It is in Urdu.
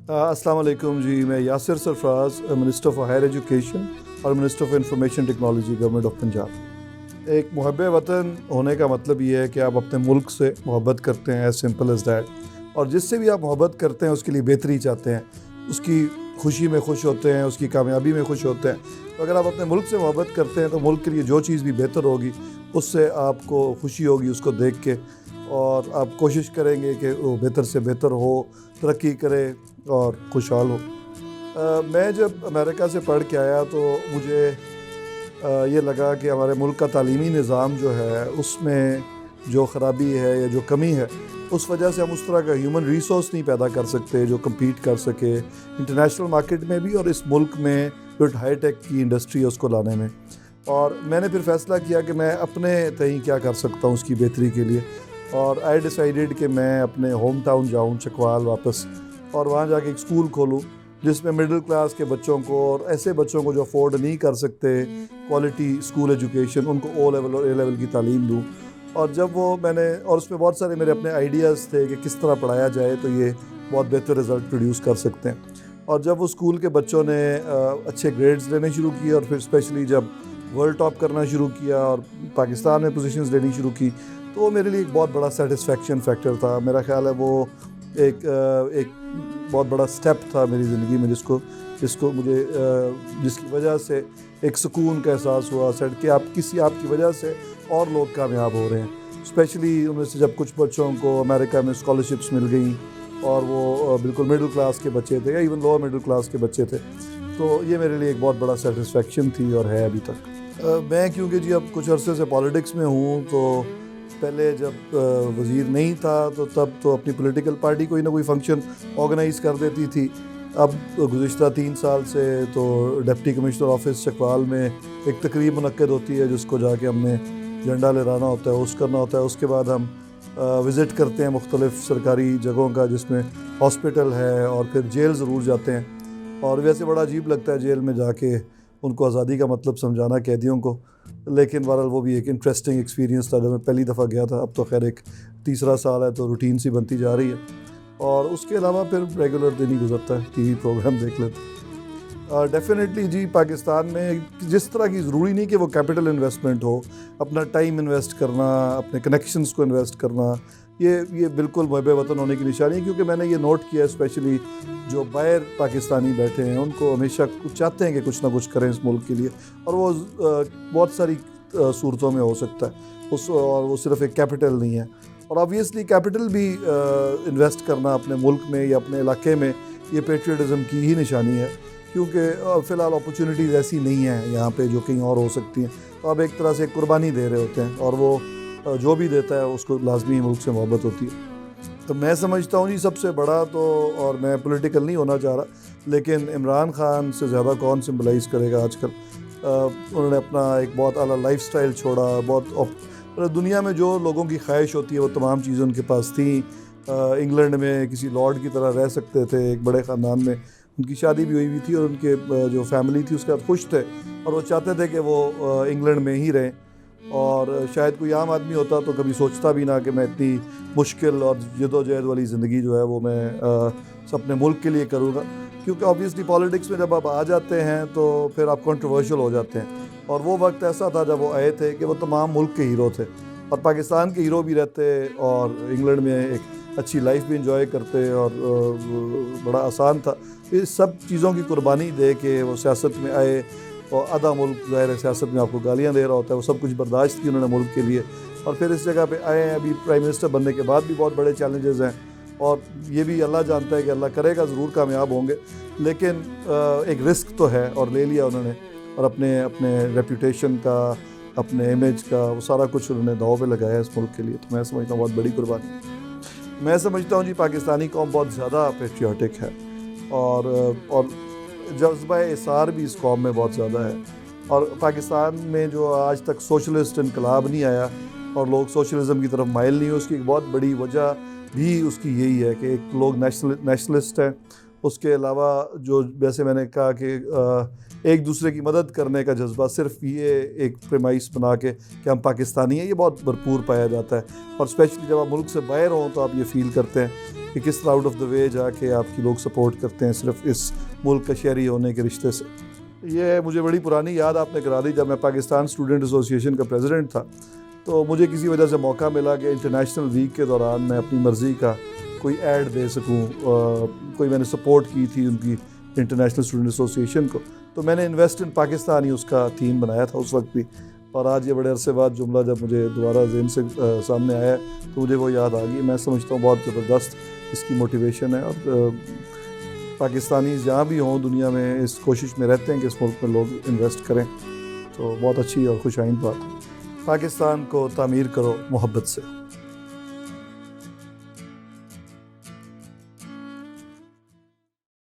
السلام علیکم جی، میں یاسر سرفراز، منسٹر فار ہائر ایجوکیشن اور minister for information technology, government of Punjab. ایک محب وطن ہونے کا مطلب یہ ہے کہ آپ اپنے ملک سے محبت کرتے ہیں، ایز سمپل ایز دیٹ، اور جس سے بھی آپ محبت کرتے ہیں اس کے لیے بہتری چاہتے ہیں، اس کی خوشی میں خوش ہوتے ہیں، اس کی کامیابی میں خوش ہوتے ہیں۔ تو اگر آپ اپنے ملک سے محبت کرتے ہیں تو ملک کے لیے جو چیز بھی بہتر ہوگی اس سے آپ کو خوشی ہوگی اس کو دیکھ کے، اور آپ کوشش کریں گے کہ وہ بہتر سے بہتر ہو، ترقی کرے اور خوشحال ہو۔ میں جب امریکہ سے پڑھ کے آیا تو مجھے یہ لگا کہ ہمارے ملک کا تعلیمی نظام جو ہے اس میں جو خرابی ہے یا جو کمی ہے، اس وجہ سے ہم اس طرح کا ہیومن ریسورس نہیں پیدا کر سکتے جو کمپیٹ کر سکے انٹرنیشنل مارکیٹ میں بھی، اور اس ملک میں جو ہائی ٹیک کی انڈسٹری ہے اس کو لانے میں۔ اور میں نے پھر فیصلہ کیا کہ میں اپنے تئیں کیا کر سکتا ہوں اس کی بہتری کے لیے، اور آئی ڈیسائیڈڈ کہ میں اپنے ہوم ٹاؤن جاؤں، چکوال واپس، اور وہاں جا کے ایک اسکول کھولوں جس میں مڈل کلاس کے بچوں کو اور ایسے بچوں کو جو افورڈ نہیں کر سکتے کوالٹی اسکول ایجوکیشن، ان کو او لیول اور اے لیول کی تعلیم دوں۔ اور جب وہ میں نے، اور اس میں بہت سارے میرے اپنے آئیڈیاز تھے کہ کس طرح پڑھایا جائے تو یہ بہت بہتر رزلٹ پروڈیوس کر سکتے ہیں۔ اور جب وہ اسکول کے بچوں نے اچھے گریڈز لینے شروع کیے، اور پھر اسپیشلی جب ورلڈ ٹاپ کرنا شروع کیا اور پاکستان میں پوزیشنز لینی شروع کی، تو وہ میرے لیے ایک بہت بڑا سیٹسفیکشن فیکٹر تھا۔ میرا خیال ہے وہ ایک بہت بڑا سٹیپ تھا میری زندگی میں، جس کی وجہ سے ایک سکون کا احساس ہوا کہ آپ کی وجہ سے اور لوگ کامیاب ہو رہے ہیں۔ اسپیشلی ان میں سے جب کچھ بچوں کو امریکہ میں اسکالرشپس مل گئیں اور وہ بالکل مڈل کلاس کے بچے تھے یا ایون لوور مڈل کلاس کے بچے تھے، تو یہ میرے لیے ایک بہت بڑا سیٹسفیکشن تھی اور ہے ابھی تک۔ میں کیونکہ جی اب کچھ عرصے سے پالیٹکس میں ہوں، تو پہلے جب وزیر نہیں تھا تو تب تو اپنی پولیٹیکل پارٹی کوئی نہ کوئی فنکشن آرگنائز کر دیتی تھی۔ اب گزشتہ 3 سال سے تو ڈپٹی کمشنر آفس چکوال میں ایک تقریب منعقد ہوتی ہے جس کو جا کے ہم نے جھنڈا لہرانا ہوتا ہے، ہوسٹ کرنا ہوتا ہے۔ اس کے بعد ہم وزٹ کرتے ہیں مختلف سرکاری جگہوں کا، جس میں ہاسپٹل ہے، اور پھر جیل ضرور جاتے ہیں۔ اور ویسے بڑا عجیب لگتا ہے جیل میں جا کے ان کو آزادی کا مطلب سمجھانا قیدیوں کو، لیکن بہرحال وہ بھی ایک انٹرسٹنگ ایکسپیرینس تھا جب میں پہلی دفعہ گیا تھا۔ اب تو خیر ایک تیسرا سال ہے تو روٹین سی بنتی جا رہی ہے، اور اس کے علاوہ پھر ریگولر دن ہی گزرتا ہے، ٹی وی پروگرام دیکھ لیتے ہیں۔ ڈیفینیٹلی جی، پاکستان میں جس طرح کی ضروری نہیں کہ وہ کیپٹل انویسٹمنٹ ہو، اپنا ٹائم انویسٹ کرنا، اپنے کنیکشنز کو انویسٹ کرنا، یہ بالکل محب وطن ہونے کی نشانی ہے۔ کیونکہ میں نے یہ نوٹ کیا ہے، اسپیشلی جو باہر پاکستانی بیٹھے ہیں ان کو ہمیشہ چاہتے ہیں کہ کچھ نہ کچھ کریں اس ملک کے لیے، اور وہ بہت ساری صورتوں میں ہو سکتا ہے اور وہ صرف ایک کیپٹل نہیں ہے۔ اور آبویسلی کیپٹل بھی انویسٹ کرنا اپنے ملک میں یا اپنے علاقے میں، یہ پیٹریٹزم کی ہی نشانی ہے، کیونکہ فی الحال اپرچونیٹیز ایسی نہیں ہیں یہاں پہ جو کہیں اور ہو سکتی ہیں۔ تو آپ ایک طرح سے قربانی دے رہے ہوتے ہیں، اور وہ جو بھی دیتا ہے اس کو لازمی ملک سے محبت ہوتی ہے۔ تو میں سمجھتا ہوں جی سب سے بڑا تو، اور میں پولیٹیکل نہیں ہونا چاہ رہا، لیکن عمران خان سے زیادہ کون سمبلائز کرے گا آج کل۔ انہوں نے اپنا ایک بہت اعلیٰ لائف سٹائل چھوڑا، دنیا میں جو لوگوں کی خواہش ہوتی ہے وہ تمام چیزیں ان کے پاس تھیں۔ انگلینڈ میں کسی لارڈ کی طرح رہ سکتے تھے، ایک بڑے خاندان میں ان کی شادی بھی ہوئی تھی، اور ان کے جو فیملی تھی اس کے ساتھ خوش تھے، اور وہ چاہتے تھے کہ وہ انگلینڈ میں ہی رہیں۔ اور شاید کوئی عام آدمی ہوتا تو کبھی سوچتا بھی نہ کہ میں اتنی مشکل اور جدوجہد والی زندگی جو ہے وہ میں اپنے ملک کے لیے کروں گا، کیونکہ آبویسلی پالیٹکس میں جب آپ آ جاتے ہیں تو پھر آپ کنٹروورشل ہو جاتے ہیں۔ اور وہ وقت ایسا تھا جب وہ آئے تھے کہ وہ تمام ملک کے ہیرو تھے، اور پاکستان کے ہیرو بھی رہتے، اور انگلینڈ میں ایک اچھی لائف بھی انجوائے کرتے، اور بڑا آسان تھا۔ اس سب چیزوں کی قربانی دے کے وہ سیاست میں آئے، اور آدھا ملک ظاہر سیاست میں آپ کو گالیاں دے رہا ہوتا ہے، وہ سب کچھ برداشت کی انہوں نے ملک کے لیے، اور پھر اس جگہ پہ آئے ہیں۔ ابھی پرائم منسٹر بننے کے بعد بھی بہت بڑے چیلنجز ہیں، اور یہ بھی اللہ جانتا ہے کہ اللہ کرے گا ضرور کامیاب ہوں گے، لیکن ایک رسک تو ہے، اور لے لیا انہوں نے، اور اپنے ریپوٹیشن کا، اپنے امیج کا، وہ سارا کچھ انہوں نے داؤ پہ لگایا ہے اس ملک کے لیے۔ تو میں سمجھتا ہوں بہت بڑی قربانی۔ میں سمجھتا ہوں جی پاکستانی قوم بہت زیادہ پیٹریوٹک ہے، اور جذبہ اثار بھی اس قوم میں بہت زیادہ ہے۔ اور پاکستان میں جو آج تک سوشلسٹ انقلاب نہیں آیا اور لوگ سوشلزم کی طرف مائل نہیں ہوئے، اس کی ایک بہت بڑی وجہ بھی اس کی یہی ہے کہ ایک لوگ نیشنلسٹ ہیں، اس کے علاوہ جو جیسے میں نے کہا کہ ایک دوسرے کی مدد کرنے کا جذبہ، صرف یہ ایک پریمائس بنا کے کہ ہم پاکستانی ہیں، یہ بہت بھرپور پایا جاتا ہے. اور اسپیشلی جب آپ ملک سے باہر ہوں تو آپ یہ فیل کرتے ہیں کہ کس طرح آؤٹ آف دا وے جا کے آپ کی لوگ سپورٹ کرتے ہیں صرف اس ملک کا شہری ہونے کے رشتے سے. یہ مجھے بڑی پرانی یاد آپ نے کرا دی. جب میں پاکستان اسٹوڈنٹ ایسوسی ایشن کا پریزیڈنٹ تھا تو مجھے کسی وجہ سے موقع ملا کہ انٹرنیشنل ویک کے دوران میں اپنی مرضی کا کوئی ایڈ دے سکوں. کوئی میں نے سپورٹ کی تھی ان کی انٹرنیشنل اسٹوڈنٹ ایسوسی ایشن کو، تو میں نے انویسٹ ان پاکستان ہی اس کا تھیم بنایا تھا اس وقت بھی. اور آج یہ بڑے عرصے بعد جملہ جب مجھے دوبارہ ذہن سے سامنے آیا تو مجھے وہ یاد آ گئی. میں سمجھتا ہوں بہت زبردست اس کی موٹیویشن ہے، اور پاکستانی جہاں بھی ہوں دنیا میں اس کوشش میں رہتے ہیں کہ اس ملک میں لوگ انویسٹ کریں. تو بہت اچھی اور خوش آئند بات ہے. پاکستان کو تعمیر کرو محبت سے.